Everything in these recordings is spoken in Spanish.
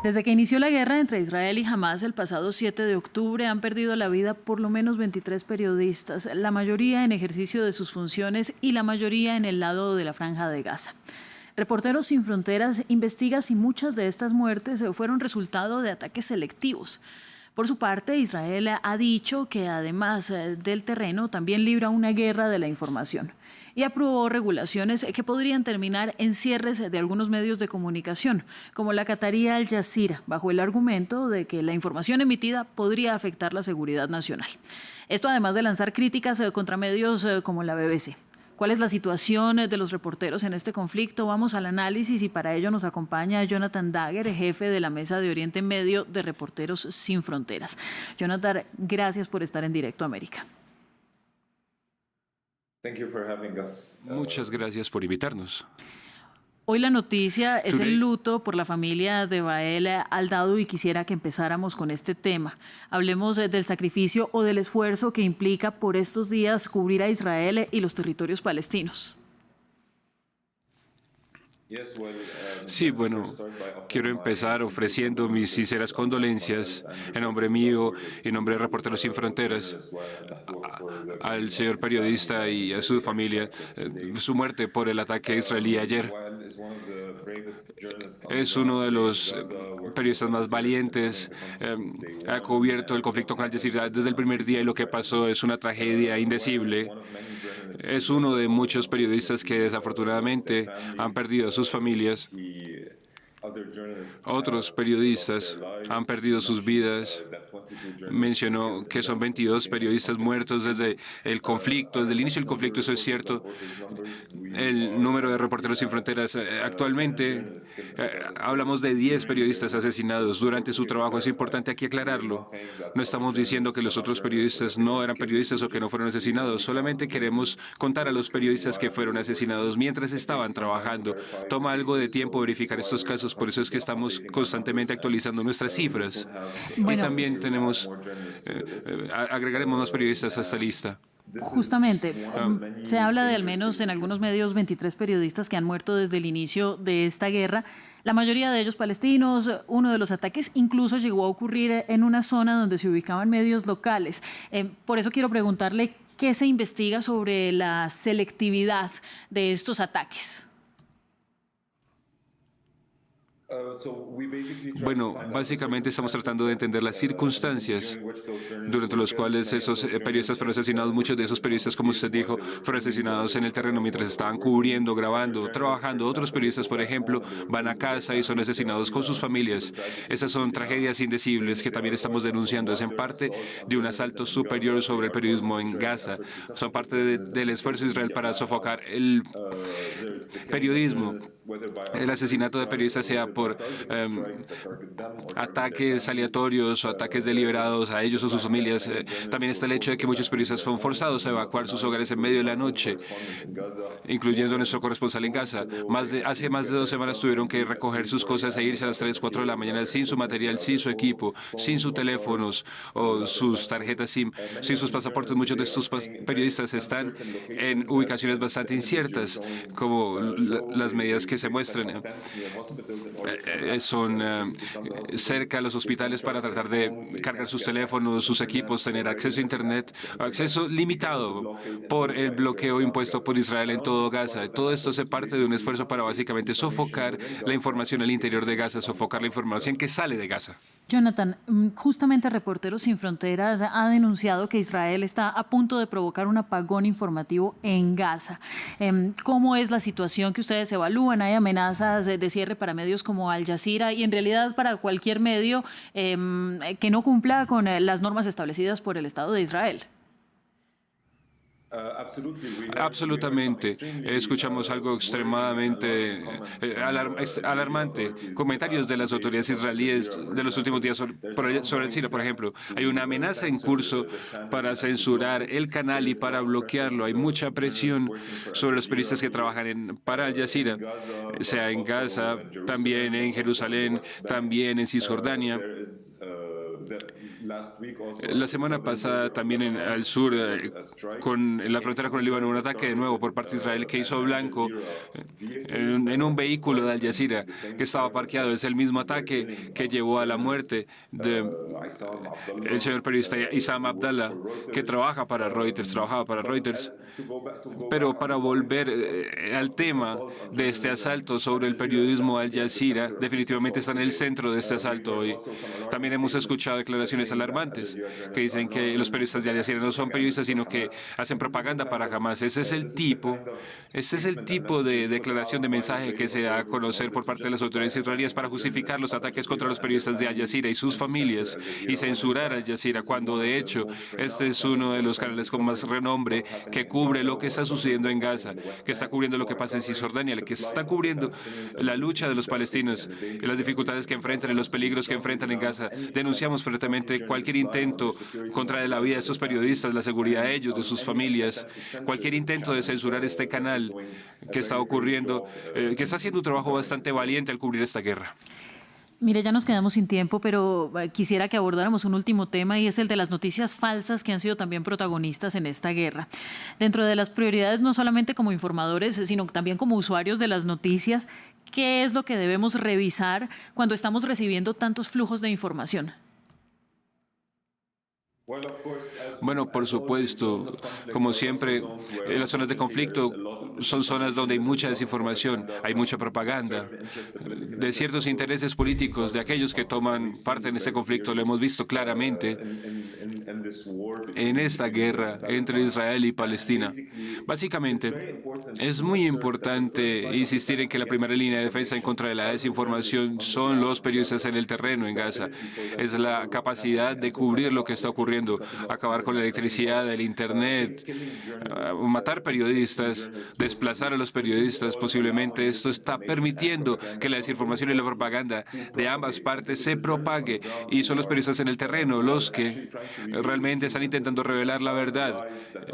Desde que inició la guerra entre Israel y Hamás el pasado 7 de octubre han perdido la vida por lo menos 23 periodistas, la mayoría en ejercicio de sus funciones y la mayoría en el lado de la Franja de Gaza. Reporteros Sin Fronteras investiga si muchas de estas muertes fueron resultado de ataques selectivos. Por su parte, Israel ha dicho que además del terreno también libra una guerra de la información y aprobó regulaciones que podrían terminar en cierres de algunos medios de comunicación, como la catarí Al Jazeera, bajo el argumento de que la información emitida podría afectar la seguridad nacional. Esto además de lanzar críticas contra medios como la BBC. ¿Cuál es la situación de los reporteros en este conflicto? Vamos al análisis y para ello nos acompaña Jonathan Dager, jefe de la Mesa de Oriente Medio de Reporteros Sin Fronteras. Jonathan, gracias por estar en Directo América. Muchas gracias por invitarnos. Hoy la noticia es el luto por la familia de Wael Al-Daoud y quisiera que empezáramos con este tema. Hablemos del sacrificio o del esfuerzo que implica por estos días cubrir a Israel y los territorios palestinos. Sí, bueno, quiero empezar ofreciendo mis sinceras condolencias en nombre mío y en nombre de Reporteros Sin Fronteras al señor periodista y a su familia. Su muerte por el ataque israelí ayer. Es uno de los periodistas más valientes. Ha cubierto el conflicto con Al Jazeera desde el primer día y lo que pasó es una tragedia indecible. Es uno de muchos periodistas que desafortunadamente han perdido a sus familias. Otros periodistas han perdido sus vidas. Mencionó que son 22 periodistas muertos desde el conflicto, desde el inicio del conflicto, eso es cierto. El número de Reporteros Sin Fronteras actualmente, hablamos de 10 periodistas asesinados durante su trabajo. Es importante aquí aclararlo. No estamos diciendo que los otros periodistas no eran periodistas o que no fueron asesinados. Solamente queremos contar a los periodistas que fueron asesinados mientras estaban trabajando. Toma algo de tiempo verificar estos casos. Por eso es que estamos constantemente actualizando nuestras cifras. Y también agregaremos más periodistas a esta lista. Justamente, se habla de al menos en algunos medios 23 periodistas que han muerto desde el inicio de esta guerra, la mayoría de ellos palestinos. Uno de los ataques incluso llegó a ocurrir en una zona donde se ubicaban medios locales. Por eso quiero preguntarle qué se investiga sobre la selectividad de estos ataques. Bueno, básicamente estamos tratando de entender las circunstancias durante las cuales esos periodistas fueron asesinados. Muchos de esos periodistas, como usted dijo, fueron asesinados en el terreno mientras estaban cubriendo, grabando, trabajando. Otros periodistas, por ejemplo, van a casa y son asesinados con sus familias. Esas son tragedias indecibles que también estamos denunciando. Es en parte de un asalto superior sobre el periodismo en Gaza. Son parte del esfuerzo de Israel para sofocar el periodismo. El asesinato de periodistas, sea por ataques aleatorios o ataques deliberados a ellos o sus familias. También está el hecho de que muchos periodistas fueron forzados a evacuar sus hogares en medio de la noche, incluyendo nuestro corresponsal en Gaza. Hace más de 2 semanas tuvieron que recoger sus cosas e irse a las 3, 4 de la mañana sin su material, sin su equipo, sin sus teléfonos o sus tarjetas SIM, sin sus pasaportes. Muchos de estos periodistas están en ubicaciones bastante inciertas, como las medidas que se muestran. Son cerca a los hospitales para tratar de cargar sus teléfonos, sus equipos, tener acceso a Internet, acceso limitado por el bloqueo impuesto por Israel en todo Gaza. Todo esto hace parte de un esfuerzo para básicamente sofocar la información al interior de Gaza, sofocar la información que sale de Gaza. Jonathan, justamente Reporteros Sin Fronteras ha denunciado que Israel está a punto de provocar un apagón informativo en Gaza. ¿Cómo es la situación que ustedes evalúan? ¿Hay amenazas de cierre para medios como Al Jazeera y en realidad para cualquier medio que no cumpla con las normas establecidas por el Estado de Israel? Absolutamente. Escuchamos algo extremadamente alarmante. Comentarios de las autoridades israelíes de los últimos días sobre el Sina, por ejemplo. Hay una amenaza en curso para censurar el canal y para bloquearlo. Hay mucha presión sobre los periodistas que trabajan para Al Jazeera, sea en Gaza, también en Jerusalén, también en Cisjordania. La semana pasada también al sur, en la frontera con el Líbano, un ataque de nuevo por parte de Israel que hizo blanco en un vehículo de Al Jazeera que estaba parqueado. Es el mismo ataque que llevó a la muerte del señor periodista Issam Abdallah, que trabajaba para Reuters. Pero para volver al tema de este asalto sobre el periodismo Al Jazeera, definitivamente está en el centro de este asalto hoy. También hemos escuchado declaraciones alarmantes que dicen que los periodistas de Al Jazeera no son periodistas, sino que hacen propaganda para Hamas. Ese es el tipo de declaración, de mensaje que se da a conocer por parte de las autoridades israelíes para justificar los ataques contra los periodistas de Al Jazeera y sus familias y censurar Al Jazeera, cuando de hecho este es uno de los canales con más renombre que cubre lo que está sucediendo en Gaza, que está cubriendo lo que pasa en Cisjordania, que está cubriendo la lucha de los palestinos y las dificultades que enfrentan y los peligros que enfrentan en Gaza. Denunciamos fuertemente cualquier intento contra la vida de estos periodistas, la seguridad de ellos, de sus familias, cualquier intento de censurar este canal que está ocurriendo, que está haciendo un trabajo bastante valiente al cubrir esta guerra. Mire, ya nos quedamos sin tiempo, pero quisiera que abordáramos un último tema y es el de las noticias falsas que han sido también protagonistas en esta guerra. Dentro de las prioridades, no solamente como informadores, sino también como usuarios de las noticias, ¿qué es lo que debemos revisar cuando estamos recibiendo tantos flujos de información? Bueno, por supuesto, como siempre, las zonas de conflicto son zonas donde hay mucha desinformación, hay mucha propaganda de ciertos intereses políticos de aquellos que toman parte en este conflicto. Lo hemos visto claramente en esta guerra entre Israel y Palestina. Básicamente, es muy importante insistir en que la primera línea de defensa en contra de la desinformación son los periodistas en el terreno en Gaza. Es la capacidad de cubrir lo que está ocurriendo, acabar con la electricidad, el Internet, matar periodistas, desplazar a los periodistas. Posiblemente esto está permitiendo que la desinformación y la propaganda de ambas partes se propague, y son los periodistas en el terreno los que realmente están intentando revelar la verdad,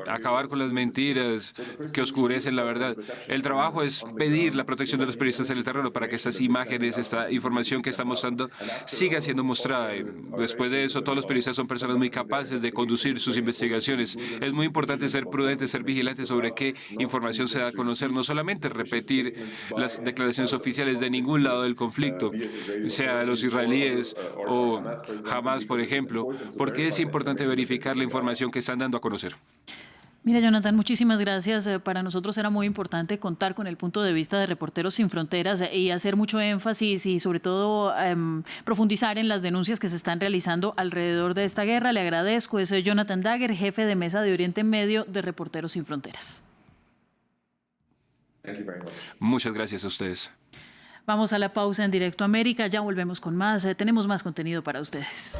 acabar con las mentiras que oscurecen la verdad. El trabajo es pedir la protección de los periodistas en el terreno para que estas imágenes, esta información que estamos dando siga siendo mostrada. Después de eso, todos los periodistas son personas muy capaces de conducir sus investigaciones. Es muy importante ser prudentes, ser vigilantes sobre qué información se da a conocer, no solamente repetir las declaraciones oficiales de ningún lado del conflicto, sea los israelíes o Hamas, por ejemplo, porque es importante verificar la información que están dando a conocer. Mira, Jonathan, muchísimas gracias. Para nosotros era muy importante contar con el punto de vista de Reporteros Sin Fronteras y hacer mucho énfasis y sobre todo profundizar en las denuncias que se están realizando alrededor de esta guerra. Le agradezco. Es Jonathan Dagher, jefe de mesa de Oriente Medio de Reporteros Sin Fronteras. Muchas gracias a ustedes. Vamos a la pausa en Directo América. Ya volvemos con más. Tenemos más contenido para ustedes.